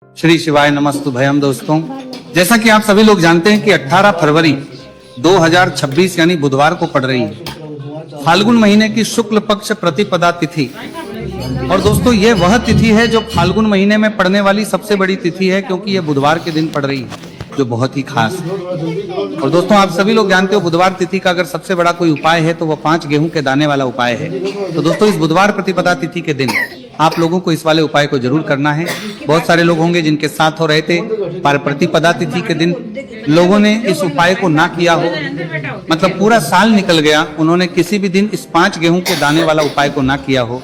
श्री शिवाय नमस्तु भयम। दोस्तों, जैसा कि आप सभी लोग जानते हैं कि 18 फरवरी 2026 यानी बुधवार को पड़ रही है फाल्गुन महीने की शुक्ल पक्ष प्रतिपदा तिथि। और दोस्तों, ये वह तिथि है जो फाल्गुन महीने में पड़ने वाली सबसे बड़ी तिथि है, क्योंकि ये बुधवार के दिन पड़ रही है, जो बहुत ही खास है। और दोस्तों, आप सभी लोग जानते हो बुधवार तिथि का अगर सबसे बड़ा कोई उपाय है तो वह 5 गेहूं के दाने वाला उपाय है। तो दोस्तों, इस बुधवार प्रतिपदा तिथि के दिन आप लोगों को इस वाले उपाय को जरूर करना है। बहुत सारे लोग होंगे जिनके साथ हो रहे थे, पर प्रतिपदा तिथि के दिन लोगों ने इस उपाय को ना किया हो, मतलब पूरा साल निकल गया, उन्होंने किसी भी दिन इस 5 गेहूं के दाने वाला उपाय को ना किया हो।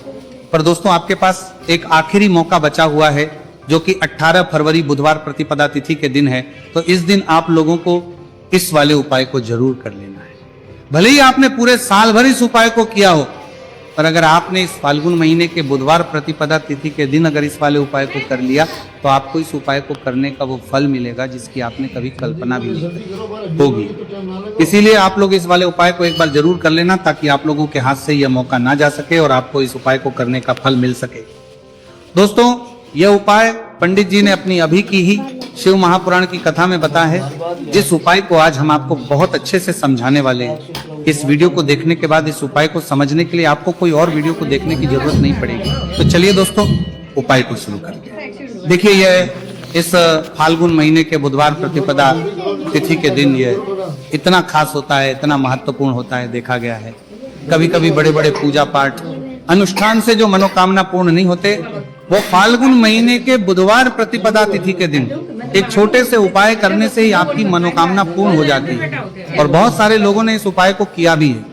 पर दोस्तों, आपके पास एक आखिरी मौका बचा हुआ है, जो कि 18 फरवरी बुधवार प्रतिपदा तिथि के दिन है। तो इस दिन आप लोगों को इस वाले उपाय को जरूर कर लेना है। भले ही आपने पूरे साल भर इस उपाय को किया हो, पर अगर आपने इस फाल्गुन महीने के बुधवार प्रतिपदा तिथि के दिन अगर इस वाले उपाय को कर लिया तो आपको इस उपाय को करने का वो फल मिलेगा जिसकी आपने कभी कल्पना भी नहीं होगी। इसीलिए आप लोग इस वाले उपाय को एक बार जरूर कर लेना, ताकि आप लोगों के हाथ से यह मौका ना जा सके और आपको इस उपाय को करने का फल मिल सके। दोस्तों, यह उपाय पंडित जी ने अपनी अभी की ही शिव महापुराण की कथा में बताया है, जिस उपाय को आज हम आपको बहुत अच्छे से समझाने वाले हैं। इस वीडियो को देखने के बाद इस उपाय को समझने के लिए आपको कोई और वीडियो को देखने की जरूरत नहीं पड़ेगी। तो चलिए दोस्तों, उपाय को शुरू करते हैं। देखिए, यह इस फाल्गुन महीने के बुधवार प्रतिपदा तिथि के दिन यह इतना खास होता है, इतना महत्वपूर्ण होता है, देखा गया है। कभी कभी बड़े बड़े पूजा पाठ अनुष्ठान से जो मनोकामना पूर्ण नहीं होते, वो फाल्गुन महीने के बुधवार प्रतिपदा तिथि के दिन एक छोटे से उपाय करने से ही आपकी मनोकामना पूर्ण हो जाती है। और बहुत सारे लोगों ने इस उपाय को किया भी है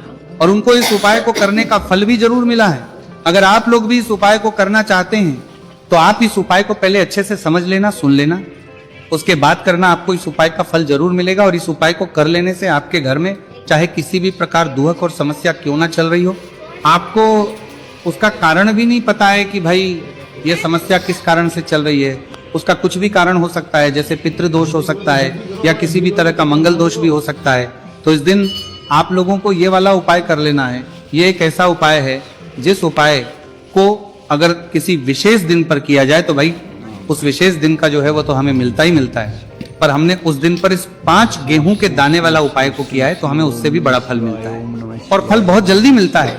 और उनको इस उपाय को करने का फल भी जरूर मिला है। अगर आप लोग भी इस उपाय को करना चाहते हैं तो आप इस उपाय को पहले अच्छे से समझ लेना, सुन लेना, उसके बाद करना। आपको इस उपाय का फल जरूर मिलेगा। और इस उपाय को कर लेने से आपके घर में चाहे किसी भी प्रकार दुख और समस्या क्यों ना चल रही हो, आपको उसका कारण भी नहीं पता है कि भाई ये समस्या किस कारण से चल रही है, उसका कुछ भी कारण हो सकता है, जैसे पितृदोष हो सकता है या किसी भी तरह का मंगल दोष भी हो सकता है। तो इस दिन आप लोगों को ये वाला उपाय कर लेना है। ये एक ऐसा उपाय है जिस उपाय को अगर किसी विशेष दिन पर किया जाए तो भाई उस विशेष दिन का जो है वो तो हमें मिलता ही मिलता है। पर हमने उस दिन पर इस 5 गेहूं के दाने वाला उपाय को किया है तो हमें उससे भी बड़ा फल मिलता है, और फल बहुत जल्दी मिलता है,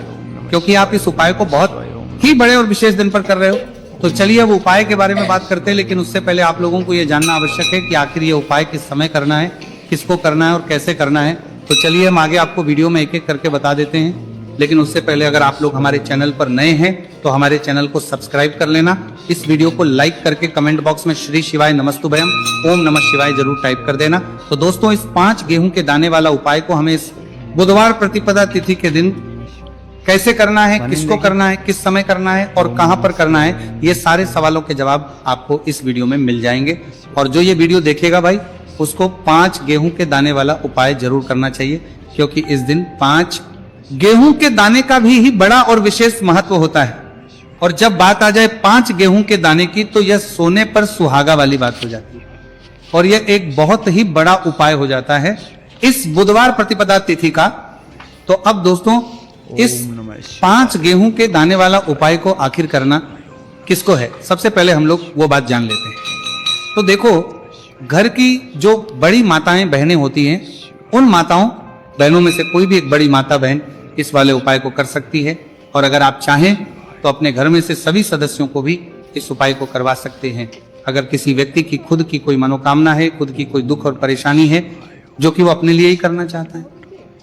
क्योंकि आप इस उपाय को बहुत ही बड़े और विशेष दिन पर कर रहे हो। तो चलिए अब उपाय के बारे में बात करते हैं, लेकिन उससे पहले आप लोगों को यह जानना आवश्यक है कि आखिर ये उपाय किस समय करना है, किसको करना है और कैसे करना है। तो चलिए हम आगे आपको वीडियो में एक एक करके बता देते हैं। लेकिन उससे पहले अगर आप लोग हमारे चैनल पर नए हैं तो हमारे चैनल को सब्सक्राइब कर लेना। इस वीडियो को लाइक करके कमेंट बॉक्स में श्री शिवाय नमस्तु भयम ओम नमः शिवाय जरूर टाइप कर देना। तो दोस्तों, इस 5 गेहूं के दाने वाला उपाय को हमें इस बुधवार प्रतिपदा तिथि के दिन कैसे करना है, किसको करना है, किस समय करना है और कहां पर करना है, ये सारे सवालों के जवाब आपको इस वीडियो में मिल जाएंगे। और जो ये वीडियो देखेगा भाई, उसको 5 गेहूं के दाने वाला उपाय जरूर करना चाहिए, क्योंकि इस दिन 5 गेहूं के दाने का भी बड़ा और विशेष महत्व होता है। और जब बात आ जाए 5 गेहूं के दाने की, तो यह सोने पर सुहागा वाली बात हो जाती है और यह एक बहुत ही बड़ा उपाय हो जाता है इस बुधवार प्रतिपदा तिथि का। तो अब दोस्तों, इस 5 गेहूं के दाने वाला उपाय को आखिर करना किसको है, सबसे पहले हम लोग वो बात जान लेते हैं। तो देखो, घर की जो बड़ी माताएं बहनें होती हैं, उन माताओं बहनों में से कोई भी एक बड़ी माता बहन इस वाले उपाय को कर सकती है। और अगर आप चाहें तो अपने घर में से सभी सदस्यों को भी इस उपाय को करवा सकते हैं। अगर किसी व्यक्ति की खुद की कोई मनोकामना है, खुद की कोई दुख और परेशानी है जो कि वो अपने लिए ही करना चाहता है,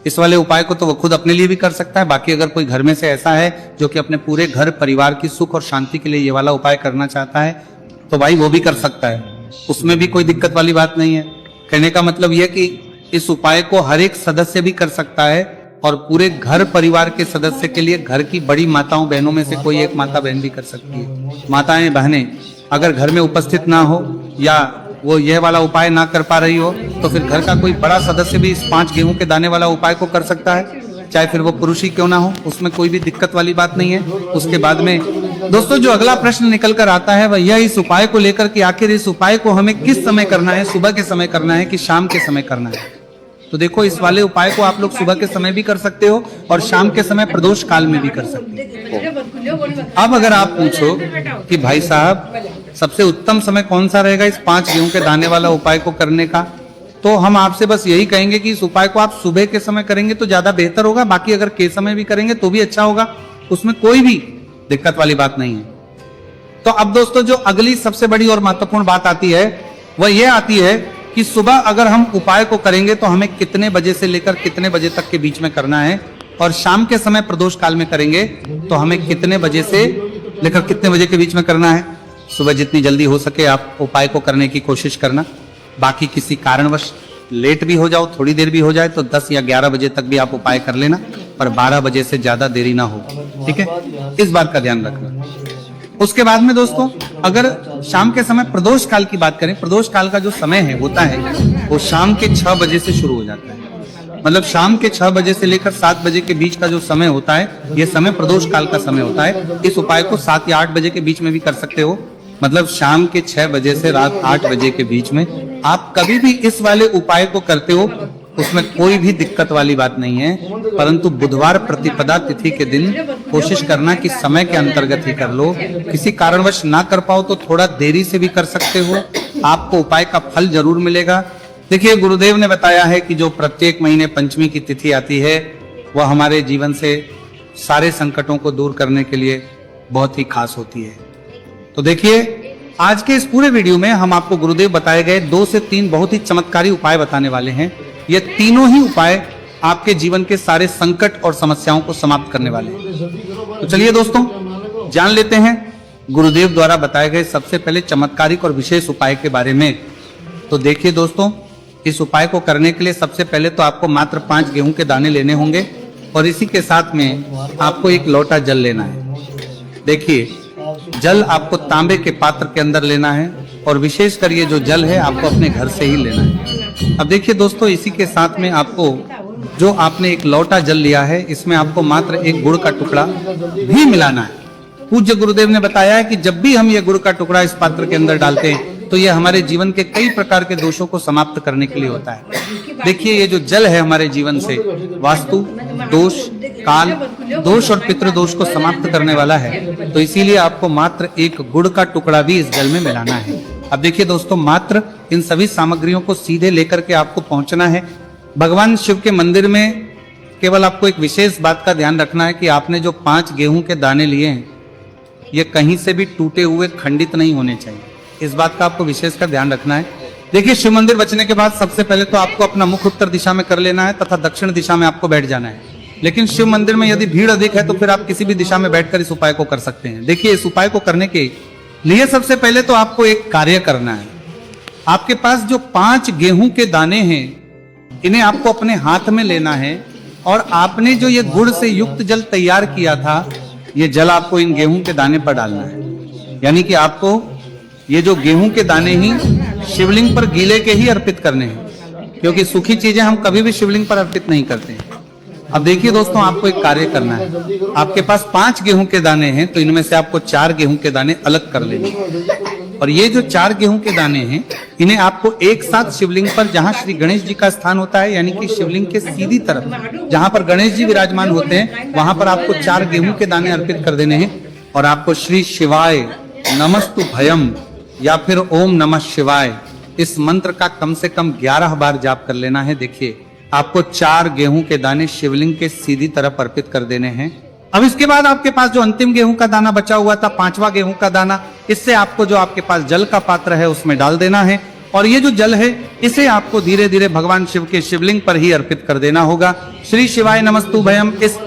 इस वाले उपाय को तो वो खुद अपने लिए भी कर सकता है। बाकी अगर कोई घर में से ऐसा है जो कि अपने पूरे घर परिवार की सुख और शांति के लिए ये वाला उपाय करना चाहता है, तो भाई वो भी कर सकता है, उसमें भी कोई दिक्कत वाली बात नहीं है। कहने का मतलब यह कि इस उपाय को हर एक सदस्य भी कर सकता है, और पूरे घर परिवार के सदस्य के लिए घर की बड़ी माताओं बहनों में से कोई एक माता बहन भी कर सकती है। माताएं बहनें अगर घर में उपस्थित ना हो या वो यह वाला उपाय ना कर पा रही हो, तो फिर घर का कोई बड़ा सदस्य भी इस 5 गेहूं के दाने वाला उपाय को कर सकता है, चाहे फिर वो पुरुष ही क्यों ना हो, उसमें कोई भी दिक्कत वाली बात नहीं है। उसके बाद में दोस्तों, जो अगला प्रश्न निकल कर आता है वह यह इस उपाय को लेकर कि आखिर इस उपाय को हमें किस समय करना है, सुबह के समय करना है कि शाम के समय करना है। तो देखो, इस वाले उपाय को आप लोग सुबह के समय भी कर सकते हो और शाम के समय प्रदोष काल में भी कर सकते हो। अब अगर आप पूछो कि भाई साहब सबसे उत्तम समय कौन सा रहेगा इस 5 गेहूं के दाने वाला उपाय को करने का? तो हम आपसे बस यही कहेंगे कि इस उपाय को आप सुबह के समय करेंगे तो ज्यादा बेहतर होगा, बाकी अगर के समय भी करेंगे तो भी अच्छा होगा, उसमें कोई भी दिक्कत वाली बात नहीं है। तो अब दोस्तों जो अगली सबसे बड़ी और महत्वपूर्ण बात आती है वह यह आती है कि सुबह अगर हम उपाय को करेंगे तो हमें कितने बजे से लेकर कितने बजे तक के बीच में करना है, और शाम के समय प्रदोष काल में करेंगे तो हमें कितने बजे से लेकर कितने बजे के बीच में करना है। सुबह जितनी जल्दी हो सके आप उपाय को करने की कोशिश करना, बाकी किसी कारणवश लेट भी हो जाओ, थोड़ी देर भी हो जाए तो 10 या 11 बजे तक भी आप उपाय कर लेना, पर 12 बजे से ज्यादा देरी ना हो, ठीक है, इस बात का ध्यान रखना। उसके बाद में दोस्तों अगर शाम के समय प्रदोष काल की बात करें, प्रदोष काल का जो समय है होता है वो शाम के 6 बजे से शुरू हो जाता है। मतलब शाम के 6 बजे से लेकर 7 बजे के बीच का जो समय होता है ये समय प्रदोष काल का समय होता है। इस उपाय को 7 या 8 बजे के बीच में भी कर सकते हो, मतलब शाम के 6 बजे से रात 8 बजे के बीच में आप कभी भी इस वाले उपाय को करते हो, उसमें कोई भी दिक्कत वाली बात नहीं है। परंतु बुधवार प्रतिपदा तिथि के दिन कोशिश करना कि समय के अंतर्गत ही कर लो। किसी कारणवश ना कर पाओ तो थोड़ा देरी से भी कर सकते हो, आपको उपाय का फल जरूर मिलेगा। देखिए गुरुदेव ने बताया है कि जो प्रत्येक महीने पंचमी की तिथि आती है वह हमारे जीवन से सारे संकटों को दूर करने के लिए बहुत ही खास होती है। तो देखिए आज के इस पूरे वीडियो में हम आपको गुरुदेव बताए गए 2 से 3 बहुत ही चमत्कारी उपाय बताने वाले हैं। ये तीनों ही उपाय आपके जीवन के सारे संकट और समस्याओं को समाप्त करने वाले हैं। तो चलिए दोस्तों जान लेते हैं गुरुदेव द्वारा बताए गए सबसे पहले चमत्कारिक और विशेष उपाय के बारे में। तो देखिए दोस्तों इस उपाय को करने के लिए सबसे पहले तो आपको मात्र 5 गेहूं के दाने लेने होंगे और इसी के साथ में आपको एक लोटा जल लेना है। देखिए जल आपको तांबे के पात्र के अंदर लेना है और विशेषकर ये जो जल है आपको अपने घर से ही लेना है। अब देखिए दोस्तों इसी के साथ में आपको जो आपने एक लोटा जल लिया है इसमें आपको मात्र एक गुड़ का टुकड़ा भी मिलाना है। पूज्य गुरुदेव ने बताया है कि जब भी हम ये गुड़ का टुकड़ा इस पात्र के अंदर डालते हैं तो ये हमारे जीवन के कई प्रकार के दोषों को समाप्त करने के लिए होता है। देखिए ये जो जल है हमारे जीवन से वास्तु दोष, काल दोष और पितृ दोष को समाप्त करने वाला है, तो इसीलिए आपको मात्र एक गुड़ का टुकड़ा भी इस जल में मिलाना है। अब देखिए दोस्तों मात्र इन सभी सामग्रियों को सीधे लेकर के आपको पहुंचना है भगवान शिव के मंदिर में। केवल आपको एक विशेष बात का ध्यान रखना है कि आपने जो 5 गेहूं के दाने लिए हैं ये कहीं से भी टूटे हुए खंडित नहीं होने चाहिए, इस बात का आपको विशेष कर ध्यान रखना है। देखिए शिव मंदिर बचने के बाद सबसे पहले तो आपको अपना मुख उत्तर दिशा में कर लेना है तथा दक्षिण दिशा में आपको बैठ जाना है। लेकिन शिव मंदिर में यदि भीड़ अधिक है तो फिर आप किसी भी दिशा में बैठकर इस उपाय को कर सकते हैं। देखिए इस उपाय को करने के लिए सबसे पहले तो आपको एक कार्य करना है। आपके पास जो 5 गेहूं के दाने हैं इन्हें आपको अपने हाथ में लेना है और आपने जो ये गुड़ से युक्त जल तैयार किया था ये जल आपको इन गेहूं के दाने पर डालना है। यानी कि आपको ये जो गेहूं के दाने ही शिवलिंग पर गीले के ही अर्पित करने हैं, क्योंकि सूखी चीजें हम कभी भी शिवलिंग पर अर्पित नहीं करते हैं। अब देखिए दोस्तों आपको एक कार्य करना है। आपके पास 5 गेहूं के दाने हैं तो इनमें से आपको 4 गेहूं के दाने अलग कर लेने, और ये जो 4 गेहूं के दाने हैं इन्हें आपको एक साथ शिवलिंग पर जहां श्री गणेश जी का स्थान होता है, यानी कि शिवलिंग के सीधी तरफ जहां पर गणेश जी विराजमान होते हैं वहां पर आपको 4 गेहूं के दाने अर्पित कर देने हैं। और आपको श्री शिवाय नमस्तु भयम या फिर ओम नमः शिवाय इस मंत्र का कम से कम 11 बार जाप कर लेना है। देखिए आपको 4 गेहूं के दाने शिवलिंग के सीधी तरफ अर्पित कर देने हैं। अब इसके बाद आपके पास जो अंतिम गेहूं का दाना बचा हुआ था 5वां गेहूं का दाना, इससे आपको जो आपके पास जल का पात्र है उसमें डाल देना है और ये जो जल है इसे आपको धीरे धीरे भगवान शिव के शिवलिंग पर ही अर्पित कर देना होगा। श्री शिवाय नमस्तु भयम इस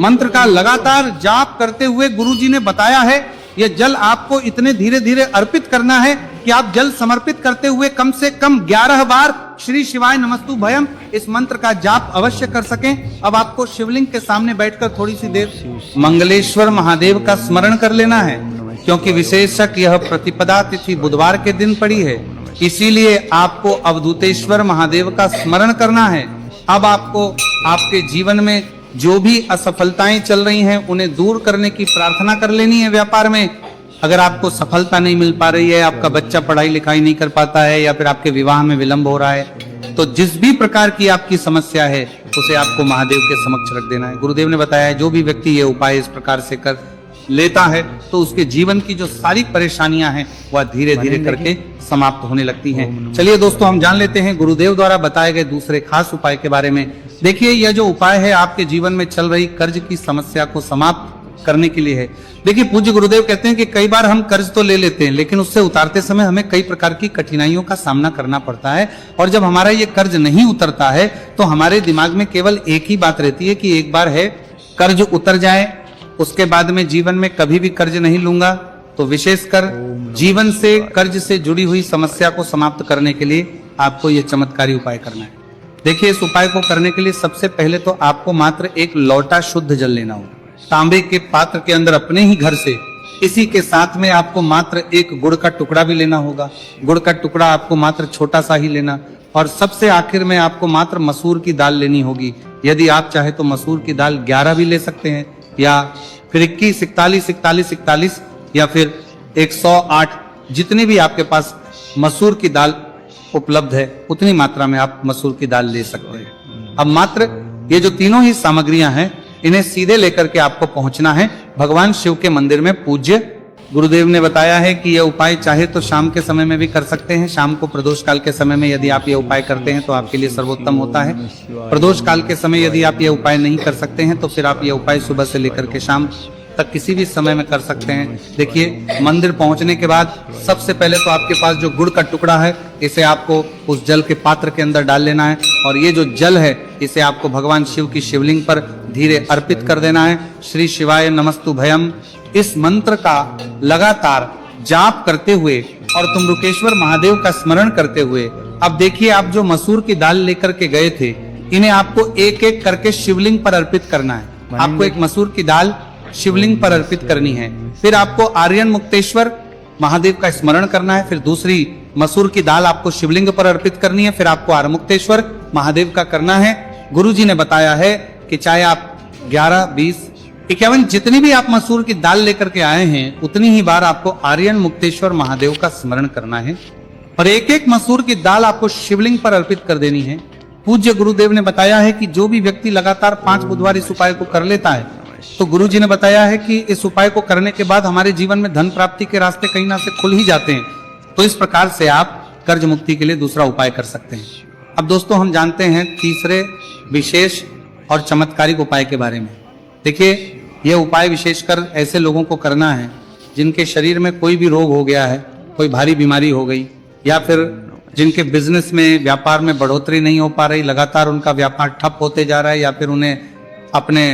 मंत्र का लगातार जाप करते हुए गुरु जी ने बताया है यह जल आपको इतने धीरे धीरे अर्पित करना है कि आप जल समर्पित करते हुए कम से कम 11 बार श्री शिवाय नमस्तु भयम इस मंत्र का जाप अवश्य कर सकें। अब आपको शिवलिंग के सामने बैठकर थोड़ी सी देर मंगलेश्वर महादेव का स्मरण कर लेना है, क्योंकि विशेषक यह प्रतिपदा तिथि बुधवार के दिन पड़ी है, इसीलिए आपको अवधूतेश्वर महादेव का स्मरण करना है। अब आपको आपके जीवन में जो भी असफलताएं चल रही हैं उन्हें दूर करने की प्रार्थना कर लेनी है। व्यापार में अगर आपको सफलता नहीं मिल पा रही है, आपका बच्चा पढ़ाई लिखाई नहीं कर पाता है या फिर आपके विवाह में विलंब हो रहा है, तो जिस भी प्रकार की आपकी समस्या है उसे आपको महादेव के समक्ष रख देना है। गुरुदेव ने बताया है जो भी व्यक्ति ये उपाय इस प्रकार से कर लेता है तो उसके जीवन की जो सारी परेशानियां हैं वह धीरे धीरे करके समाप्त होने लगती हैं। चलिए दोस्तों, हम जान लेते हैं गुरुदेव द्वारा बताए गए दूसरे खास उपाय के बारे में। देखिए, यह जो उपाय है आपके जीवन में चल रही कर्ज की समस्या को समाप्त करने के लिए है। देखिए, पूज्य गुरुदेव कहते हैं कि कई बार हम कर्ज तो ले लेते हैं, लेकिन उससे उतारते समय हमें कई प्रकार की कठिनाइयों का सामना करना पड़ता है। और जब हमारा ये कर्ज नहीं उतरता है तो हमारे दिमाग में केवल एक ही बात रहती है कि एक बार है कर्ज उतर जाए, उसके बाद में जीवन में कभी भी कर्ज नहीं लूंगा। तो विशेषकर जीवन से कर्ज से जुड़ी हुई समस्या को समाप्त करने के लिए आपको यह चमत्कारी उपाय करना है। देखिए, इस उपाय को करने के लिए सबसे पहले तो आपको मात्र एक लोटा शुद्ध जल लेना होगा, तांबे के पात्र के अंदर अपने ही घर से। इसी के साथ में आपको मात्र एक गुड़ का टुकड़ा भी लेना होगा। गुड़ का टुकड़ा आपको मात्र छोटा सा ही लेना। और सबसे आखिर में आपको मात्र मसूर की दाल लेनी होगी। यदि आप चाहे तो मसूर की दाल 11 भी ले सकते हैं, या फिर 21, 41, 41, 41 या फिर 108, जितनी भी आपके पास मसूर की दाल उपलब्ध है उतनी मात्रा में आप मसूर की दाल ले सकते हैं। अब मात्र ये जो तीनों ही सामग्रियां हैं इन्हें सीधे लेकर के आपको पहुंचना है भगवान शिव के मंदिर में। पूज्य गुरुदेव ने बताया है कि यह उपाय चाहे तो शाम के समय में भी कर सकते हैं। शाम को प्रदोष काल के समय में यदि आप यह उपाय करते हैं तो आपके लिए सर्वोत्तम होता है। प्रदोष काल के समय यदि आप यह उपाय नहीं कर सकते हैं तो फिर आप यह उपाय सुबह से लेकर के शाम तक किसी भी समय में कर सकते हैं। देखिए, मंदिर पहुंचने के बाद सबसे पहले तो आपके पास जो गुड़ का टुकड़ा है इसे आपको उस जल के पात्र के अंदर डाल लेना है। और ये जो जल है इसे आपको भगवान शिव की शिवलिंग पर धीरे अर्पित कर देना है। श्री शिवाय नमस्तु भयम, इस मंत्र का लगातार जाप करते हुए और तुम्रुकेश्वर महादेव का स्मरण करते हुए, अब देखिए, आप जो मसूर की दाल लेकर के गए थे इन्हें आपको एक एक करके शिवलिंग पर अर्पित करना है। आपको एक मसूर की दाल शिवलिंग पर अर्पित करनी है। फिर आपको आर्यन मुक्तेश्वर महादेव का स्मरण करना है। फिर दूसरी मसूर की दाल आपको शिवलिंग पर अर्पित करनी है। फिर आपको आर्मुक्तेश्वर महादेव का करना है। गुरुजी ने बताया है कि चाहे आप 11, 20, 51 जितनी भी आप मसूर की दाल लेकर के आए हैं उतनी ही बार आपको आर्यन मुक्तेश्वर महादेव का स्मरण करना है। और एक एक मसूर की दाल आपको शिवलिंग पर अर्पित कर देनी है। पूज्य गुरुदेव ने बताया है कि जो भी व्यक्ति लगातार 5 बुधवार इस उपाय को कर लेता है तो गुरुजी ने बताया है कि इस उपाय को करने के बाद हमारे जीवन में धन प्राप्ति के रास्ते कहीं ना से खुल ही जाते हैं। तो इस प्रकार से आप कर्ज मुक्ति के लिए दूसरा उपाय कर सकते हैं। अब दोस्तों, हम जानते हैं तीसरे विशेष और चमत्कारिक उपाय के बारे में। देखिए, यह उपाय विशेषकर ऐसे लोगों को करना है जिनके शरीर में कोई भी रोग हो गया है, कोई भारी बीमारी हो गई, या फिर जिनके बिजनेस में, व्यापार में बढ़ोतरी नहीं हो पा रही, लगातार उनका व्यापार ठप होते जा रहा है, या फिर उन्हें अपने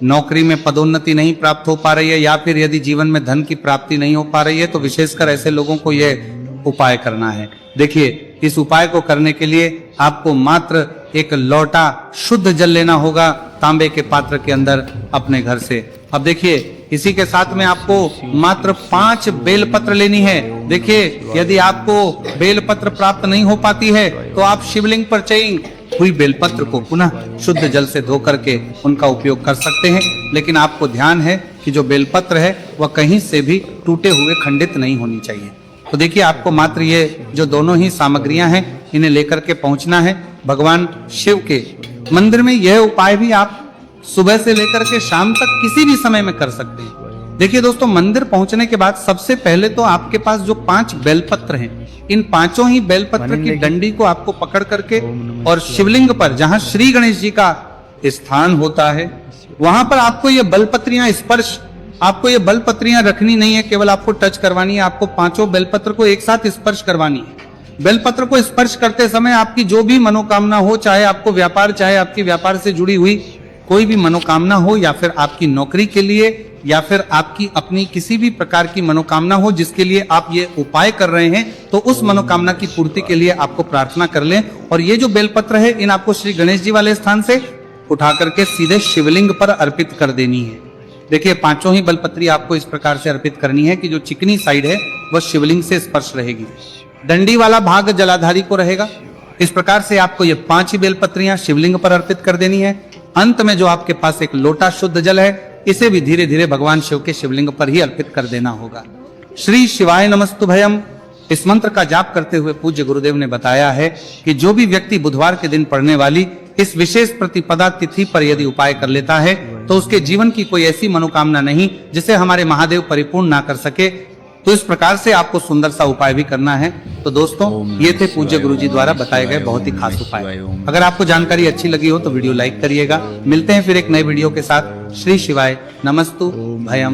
नौकरी में पदोन्नति नहीं प्राप्त हो पा रही है, या फिर यदि जीवन में धन की प्राप्ति नहीं हो पा रही है, तो विशेषकर ऐसे लोगों को यह उपाय करना है। देखिए, इस उपाय को करने के लिए आपको मात्र एक लोटा शुद्ध जल लेना होगा तांबे के पात्र के अंदर अपने घर से। अब देखिए, इसी के साथ में आपको मात्र 5 बेलपत्र लेनी है। देखिए, यदि आपको बेलपत्र प्राप्त नहीं हो पाती है तो आप शिवलिंग पर चढ़ी हुई बेलपत्र को पुनः शुद्ध जल से धो करके उनका उपयोग कर सकते हैं। लेकिन आपको ध्यान है कि जो बेलपत्र है वह कहीं से भी टूटे हुए, खंडित नहीं होनी चाहिए। तो देखिए, आपको मात्र ये जो दोनों ही सामग्रियां हैं इन्हें लेकर के पहुंचना है भगवान शिव के मंदिर में। यह उपाय भी आप सुबह से लेकर के शाम तक किसी भी समय में कर सकते हैं। देखिए दोस्तों, मंदिर पहुंचने के बाद सबसे पहले तो आपके पास जो 5 बेलपत्र हैं, इन 5 ही बेलपत्र की डंडी को आपको पकड़ करके और शिवलिंग पर, जहां श्री गणेश जी का स्थान होता है, वहां पर आपको ये बेलपत्रियां स्पर्श, आपको ये बेलपत्रियां रखनी नहीं है, केवल आपको टच करवानी है। आपको 5 बेलपत्र को एक साथ स्पर्श करवानी है। बेलपत्र को स्पर्श करते समय आपकी जो भी मनोकामना हो, चाहे आपको व्यापार, चाहे आपकी व्यापार से जुड़ी हुई कोई भी मनोकामना हो, या फिर आपकी नौकरी के लिए, या फिर आपकी अपनी किसी भी प्रकार की मनोकामना हो जिसके लिए आप ये उपाय कर रहे हैं, तो उस मनोकामना की पूर्ति के लिए आपको प्रार्थना कर लें। और ये जो बेलपत्र है, इन आपको श्री गणेश जी वाले स्थान से उठा करके सीधे शिवलिंग पर अर्पित कर देनी है। देखिए, 5 ही बेलपत्री आपको इस प्रकार से अर्पित करनी है कि जो चिकनी साइड है वह शिवलिंग से स्पर्श रहेगी, डंडी वाला भाग जलाधारी को रहेगा। इस प्रकार से आपको ये 5 ही बेलपत्रियां शिवलिंग पर अर्पित कर देनी है। अंत में जो आपके पास एक लोटा शुद्ध जल है, इसे भी धीरे धीरे भगवान शिव के शिवलिंग पर ही अर्पित कर देना होगा। श्री शिवाय नमस्तु भयम, इस मंत्र का जाप करते हुए पूज्य गुरुदेव ने बताया है कि जो भी व्यक्ति बुधवार के दिन पढ़ने वाली इस विशेष प्रतिपदा तिथि पर यदि उपाय कर लेता है तो उसके जीवन की कोई ऐसी मनोकामना नहीं जिसे हमारे महादेव परिपूर्ण ना कर सके। तो इस प्रकार से आपको सुंदर सा उपाय भी करना है। तो दोस्तों, ये थे पूज्य गुरुजी द्वारा बताए गए बहुत ही खास उपाय। अगर आपको जानकारी अच्छी लगी हो तो वीडियो लाइक करिएगा। मिलते हैं फिर एक नए वीडियो के साथ। श्री शिवाय नमस्तु भयम।